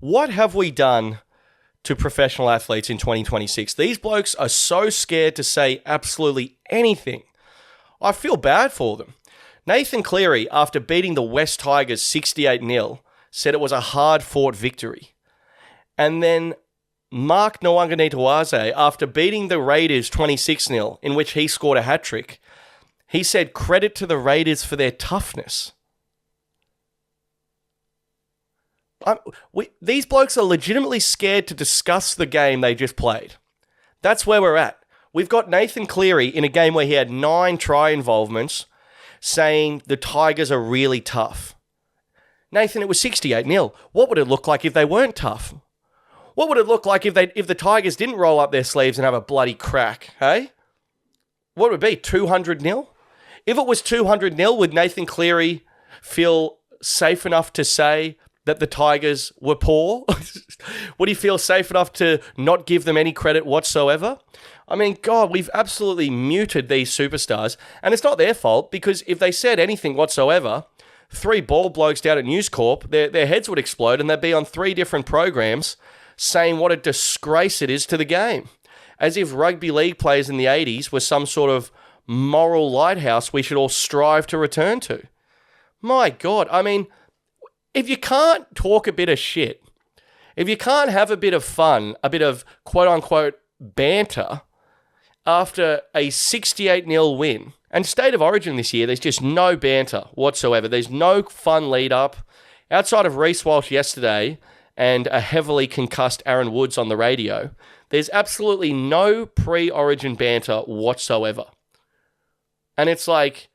What have we done to professional athletes in 2026? These blokes are so scared to say absolutely anything. I feel bad for them. Nathan Cleary, after beating the West Tigers 68-0, said it was a hard-fought victory. And then Mark Nwanganitawaze, after beating the Raiders 26-0, in which he scored a hat-trick, he said credit to the Raiders for their toughness. These blokes are legitimately scared to discuss the game they just played. That's where we're at. We've got Nathan Cleary in a game where he had 9 try involvements saying the Tigers are really tough. Nathan, it was 68-0. What would it look like if they weren't tough? What would it look like if the Tigers didn't roll up their sleeves and have a bloody crack, hey? What would it be, 200-0? If it was 200-0, would Nathan Cleary feel safe enough to say that the Tigers were poor? Would he feel safe enough to not give them any credit whatsoever? I mean, God, we've absolutely muted these superstars, and it's not their fault, because if they said anything whatsoever, 3 bald blokes down at News Corp, their heads would explode and they'd be on 3 different programs saying what a disgrace it is to the game. As if rugby league players in the 80s were some sort of moral lighthouse we should all strive to return to. My God, I mean, if you can't talk a bit of shit, if you can't have a bit of fun, a bit of quote-unquote banter after a 68-0 win, and State of Origin this year, there's just no banter whatsoever. There's no fun lead-up. Outside of Reece Walsh yesterday and a heavily concussed Aaron Woods on the radio, there's absolutely no pre-Origin banter whatsoever. And it's like,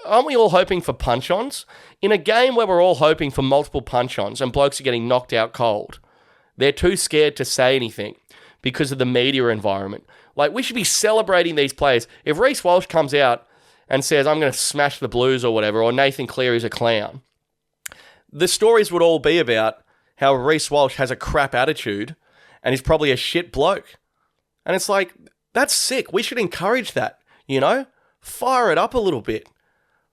aren't we all hoping for punch-ons? In a game where we're all hoping for multiple punch-ons and blokes are getting knocked out cold, they're too scared to say anything because of the media environment. Like, we should be celebrating these players. If Reece Walsh comes out and says, I'm going to smash the Blues or whatever, or Nathan Cleary's a clown, the stories would all be about how Reece Walsh has a crap attitude and is probably a shit bloke. And it's like, that's sick. We should encourage that, you know? Fire it up a little bit.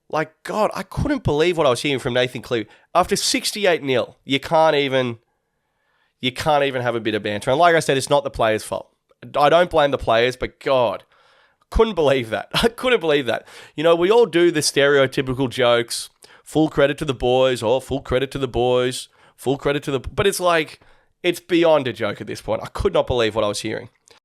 Like, God, I couldn't believe what I was hearing from Nathan Cleary. After 68-0, you can't even have a bit of banter. And like I said, it's not the players' fault. I don't blame the players, but God, couldn't believe that. I couldn't believe that. You know, we all do the stereotypical jokes, full credit to the boys, or full credit to the boys, full credit to the... But it's like, it's beyond a joke at this point. I could not believe what I was hearing.